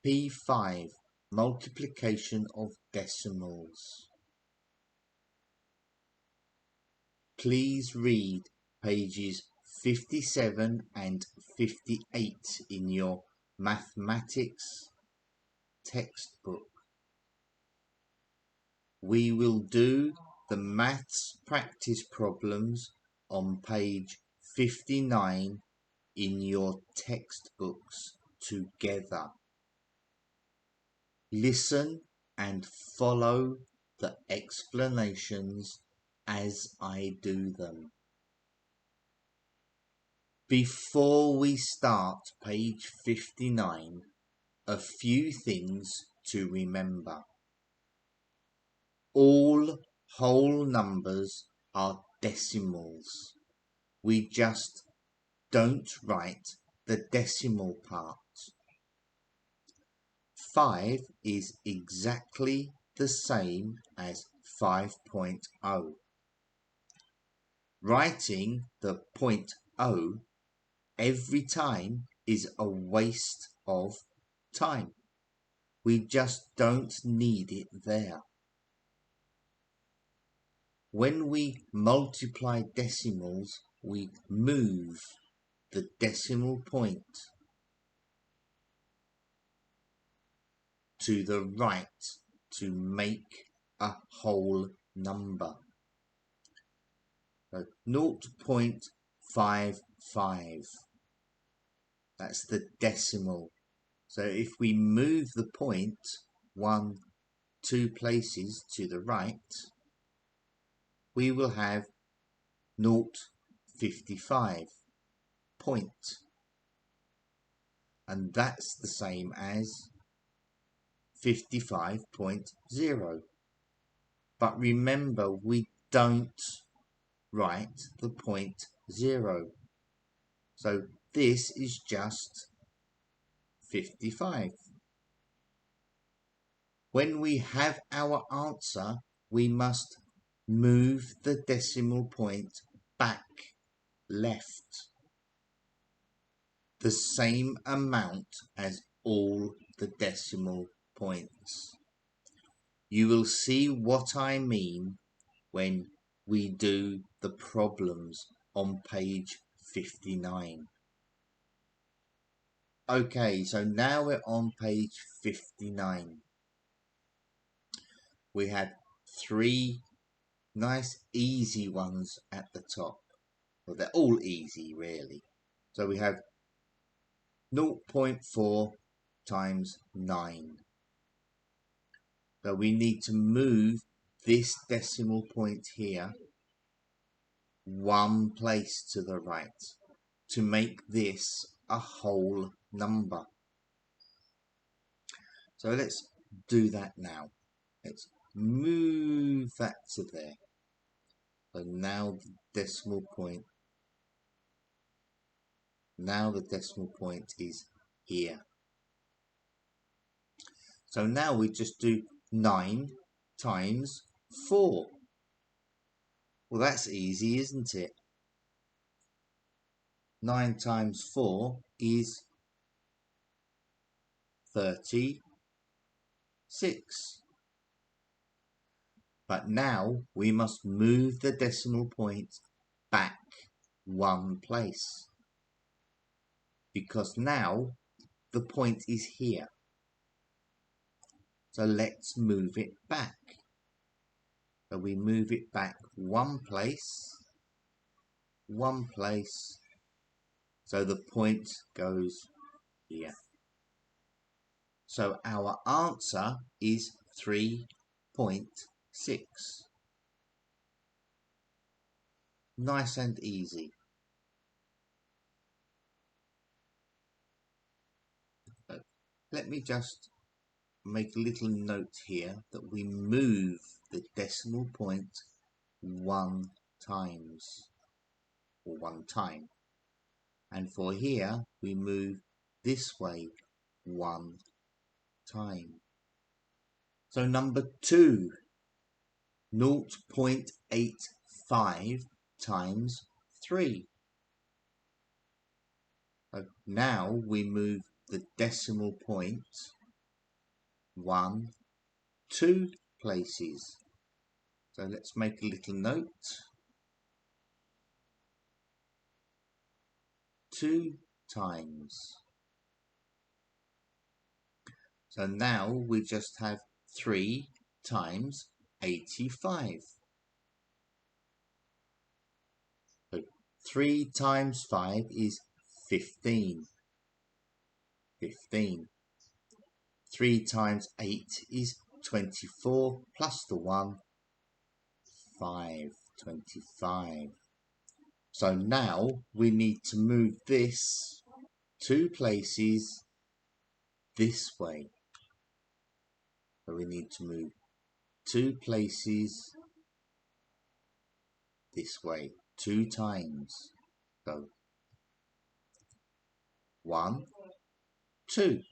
P5, multiplication of decimals. Please read pages 57 and 58 in your mathematics textbook. We will do the maths practice problems on page 59 in your textbooks together. Listen and follow the explanations as I do them. Before we start page 59, a few things to remember. All whole numbers are decimals. We just don't write the decimal part. 5 is exactly the same as 5.0. Writing the .0 every time is a waste of time. We just don't need it there. When we multiply decimals, we move the decimal point to the right to make a whole number. So 0.55, that's the decimal. So if we move the point 2 places to the right, we will have 0.55 point, and that's the same as 55.0. But remember, we don't write the .0, so this is just 55. When we have our answer, we must move the decimal point back left, the same amount as all the decimal points. You will see what I mean when we do the problems on page 59. Okay, so now we're on page 59. We have 3 nice easy ones at the top. Well, they're all easy really. So we have 0.4 times 9. So we need to move this decimal point here 1 place to the right to make this a whole number. So let's do that now. Let's move that to there. So now the decimal point is here. So now we just do 9 times 4. Well, that's easy, isn't it? 9 times 4 is 36. But now we must move the decimal point back 1 place, because now the point is here. So let's move it back. So we move it back 1 place, so the point goes here. So our answer is 3.6. Nice and easy. So let me just make a little note here that we move the decimal point 1 time. And for here, we move this way 1 time. So number 2, 0.85 times 3. So now we move the decimal point 1, 2 places. So let's make a little note. 2 times. So now we just have 3 times 85. So 3 times 5 is 15. 15. 3 times 8 is 24 plus the 1, 5. 25. So now we need to move this 2 places this way. So we need to move 2 places this way 2 times. So 1, 2.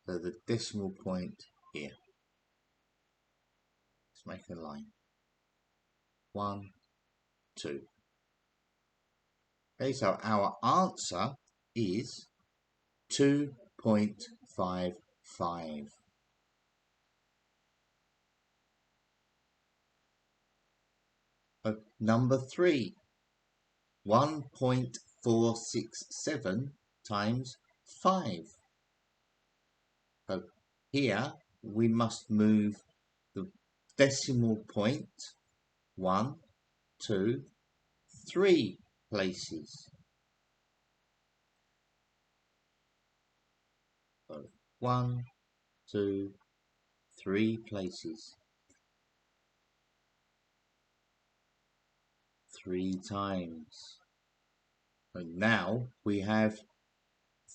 So the decimal point here. Let's make a line. 1, 2. Okay, so our answer is 2.55. Number 3, 1.467 times 5. So here we must move the decimal point 1, 2, 3 places. So 1, 2, 3 places. 3 times. And now we have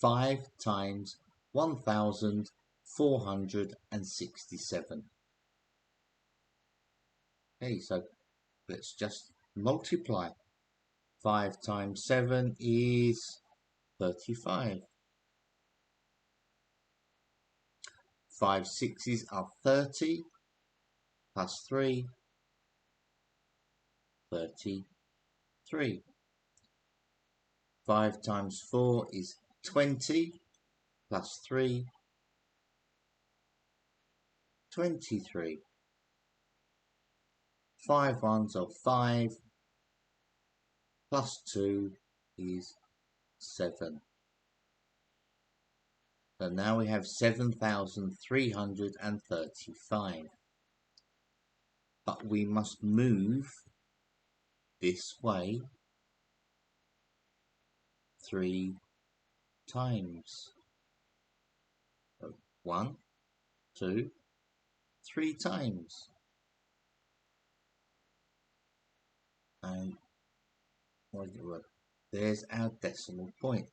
5 times 1,467. Okay, so let's just multiply. 5 times 7 is 35. 5 sixes are 30 plus 3, 33. 5 times 4 is 20 plus 3, 23. 5 ones are 5 plus 2 is 7. So now we have 7,335. But we must move this way 3 times. So 1, 2, 3 times. And there's our decimal point.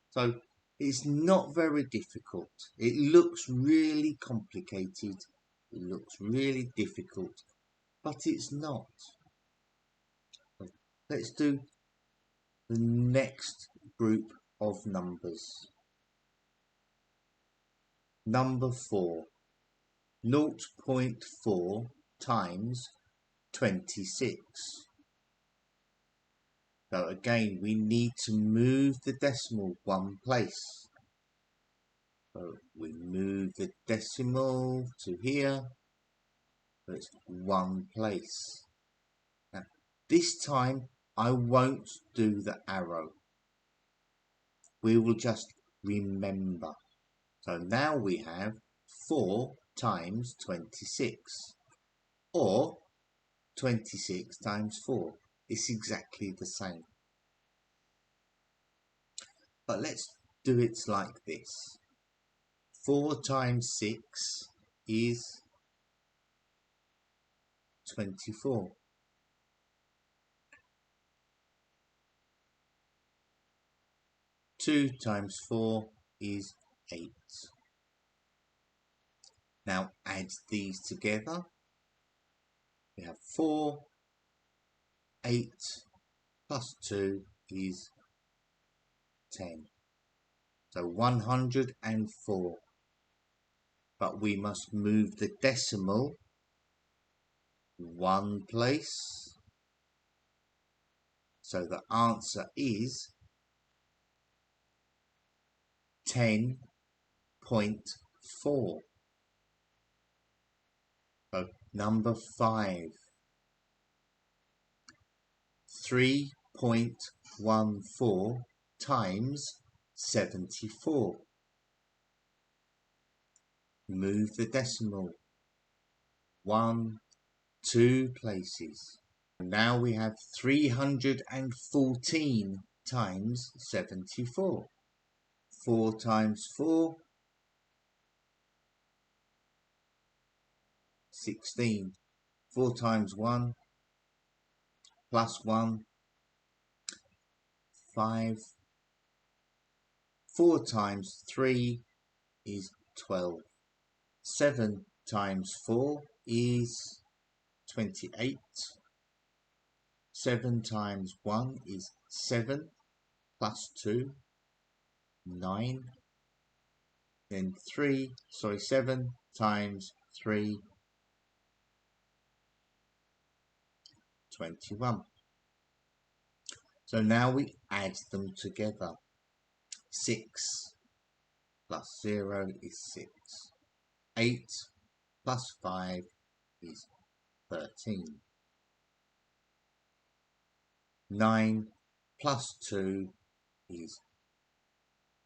So it's not very difficult. It looks really complicated. It looks really difficult, but it's not. Let's do the next group of numbers. Number 4. 0.4 times 26. So again, we need to move the decimal 1 place. So we move the decimal to here. So it's 1 place. Now, this time I won't do the arrow. We will just remember. So now we have 4 times 26. Or 26 times 4. It's exactly the same. But let's do it like this. 4 times 6 is 24. 2 times 4 is 8. Now add these together. We have 4, 8 plus 2 is 10. So 104. But we must move the decimal 1 place. So the answer is 10.1. 0.4. So number 5, 3.14 times 74. Move the decimal 1, 2 places. Now we have 314 times 74. 4 times 4, 16. 4 times 1 plus 1, 5. 4 times 3 is 12. 7 times 4 is 28. 7 times 1 is 7 plus 2, 9. Then 7 times 3, 21. So now we add them together. 6 plus 0 is 6. 8 plus 5 is 13. 9 plus 2 is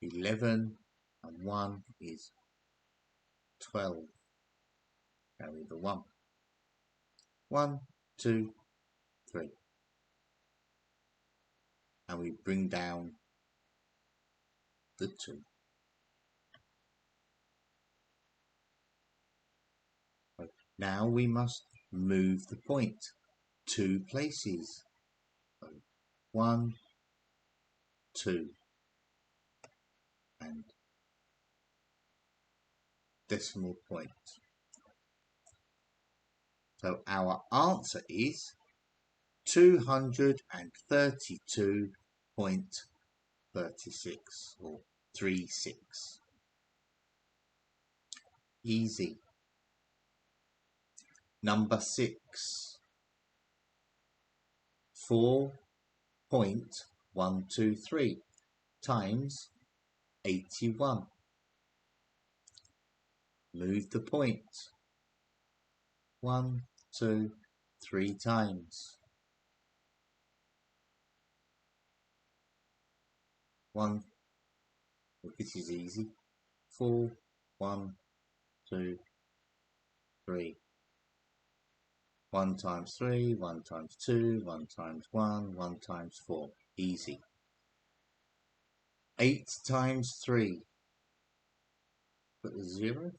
11, and 1 is 12. Carry the 1. 1, 2, 3. And we bring down the 2. Now we must move the point 2 places. 1, 2, and decimal point. So our answer is 232.36 or 36. Easy. Number 6. 4.123 times 81. Move the point 1, 2, 3 times. 1. This is easy. 4, 1, 2, 3. 1 times 3, 1 times 2, 1 times 1, 1 times 4. Easy. 8 times 3. Put a 0.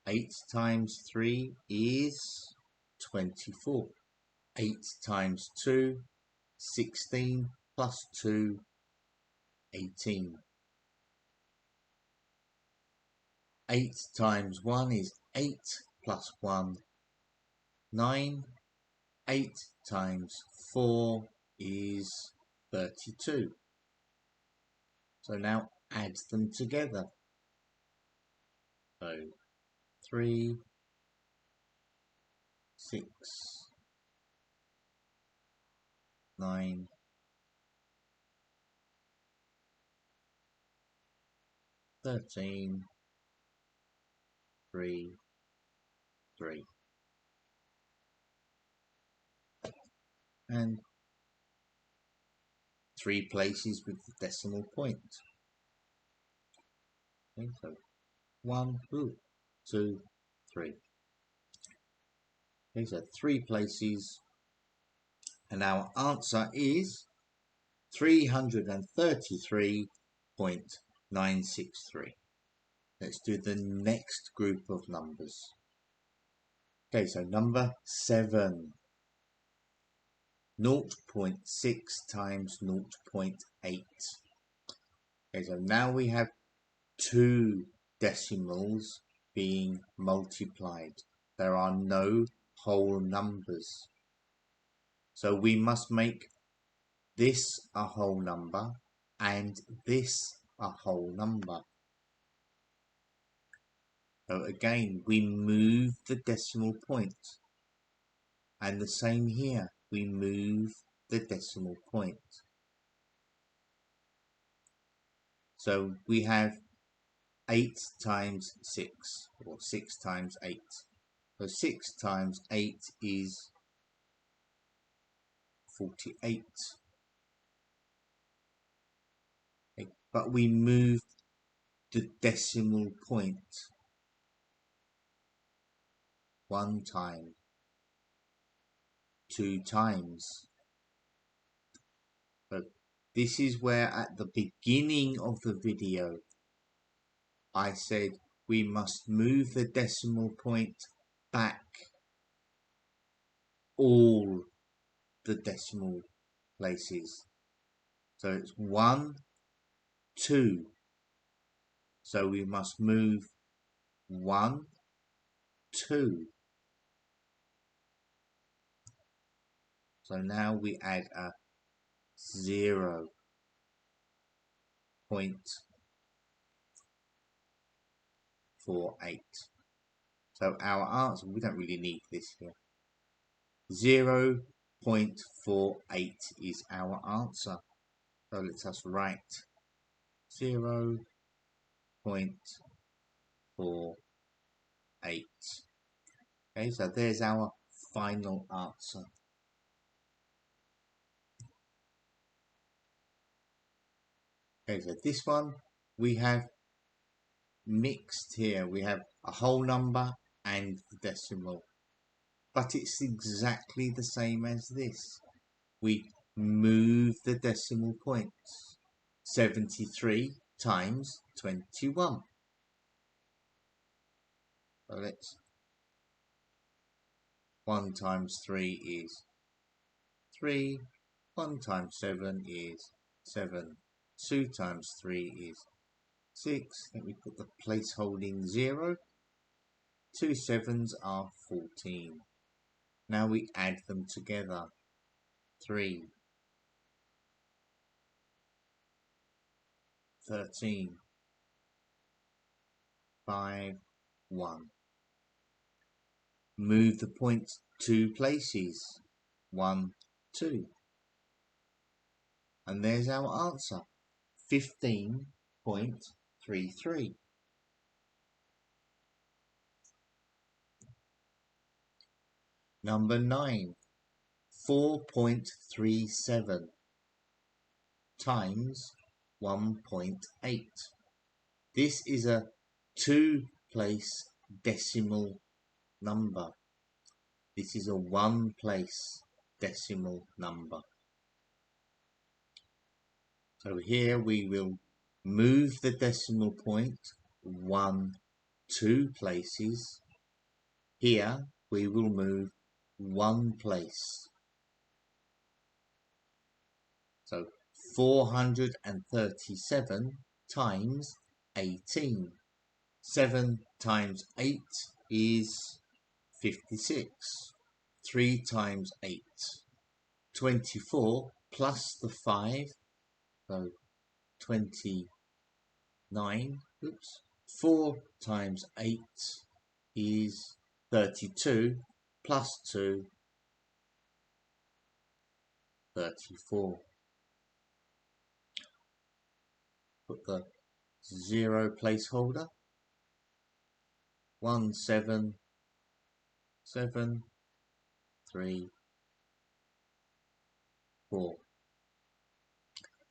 8 times 3 is 24. 8 times 2, 16 plus 2, 18. 8 times 1 is 8 plus 1, 9. 8 times 4 is 32. So now add them together. So 3, 6, 9, 13, 3, 3. And 3 places with the decimal point. Okay, so 1, 2, 3. Okay, so 3 places, and our answer is 333.963. Let's do the next group of numbers. Okay, so number 7. 0.6 times 0.8. Okay, so now we have 2 decimals being multiplied. There are no whole numbers. So we must make this a whole number and this a whole number. So again, we move the decimal point. And the same here, we move the decimal point. So we have 8 times 6, or 6 times 8. So 6 times 8 is 48. Okay. But we moved the decimal point 1 time, 2 times. So this is where at the beginning of the video I said we must move the decimal point back all the decimal places. So it's 1, 2. So we must move 1, 2. So now we add a 0.48. So our answer, we don't really need this here. 0.48 is our answer. So let us write 0.48. Okay, so there's our final answer. Okay, so this one we have mixed here. We have a whole number and the decimal, but it's exactly the same as this. We move the decimal points. 73 times 21. So let's 1 times 3 is 3. 1 times 7 is 7. 2 times 3 is 6. Then we put the placeholding 0. 2 sevens are 14. Now we add them together. 3, 13, 5, 1. Move the points 2 places. 1, 2. And there's our answer. 15.33. Number 9. 4.37 times 1.8. This is a 2-place decimal number. This is a 1-place decimal number. So here we will move the decimal point 1, 2 places. Here we will move 1 place. So 437 times 18. 7 times 8 is 56. 3 times 8. 24 plus the 5, so 29. Oops. 4 times 8 is 32 plus 2, 34. Put the 0 placeholder. 1, 7, 7, 3, 4.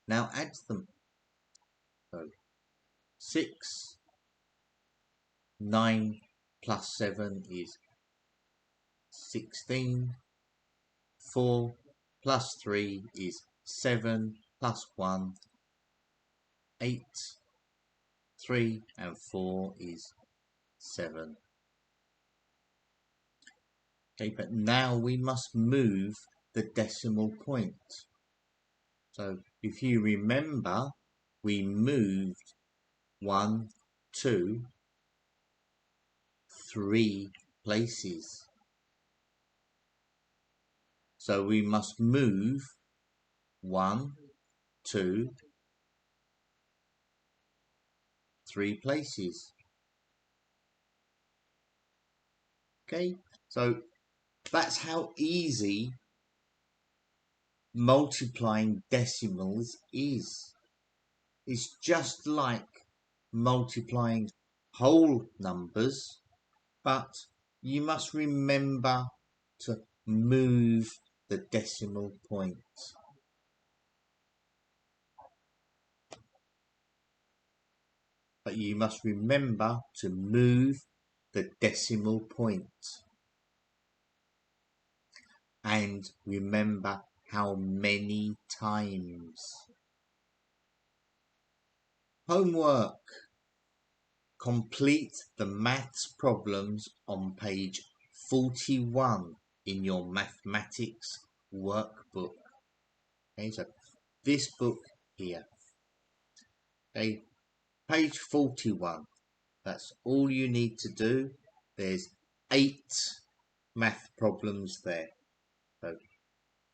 Now add them. So 6, 9 plus 7 is 16. 4 plus 3 is 7 plus 1, 8. 3 and 4 is 7. Okay, but now we must move the decimal point. So if you remember, we moved 1, 2, 3 places. So we must move 1, 2, 3 places. Okay, so that's how easy multiplying decimals is. It's just like multiplying whole numbers, but you must remember to move the decimal point. But you must remember to move the decimal point. And remember how many times. Homework. Complete the maths problems on page 41 in your mathematics workbook. Okay, so this book here. Okay, page 41. That's all you need to do. There's 8 math problems there. So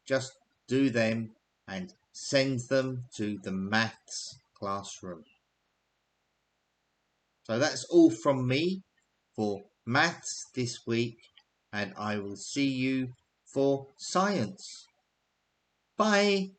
just do them and send them to the maths classroom. So that's all from me for maths this week, and I will see you for science. Bye.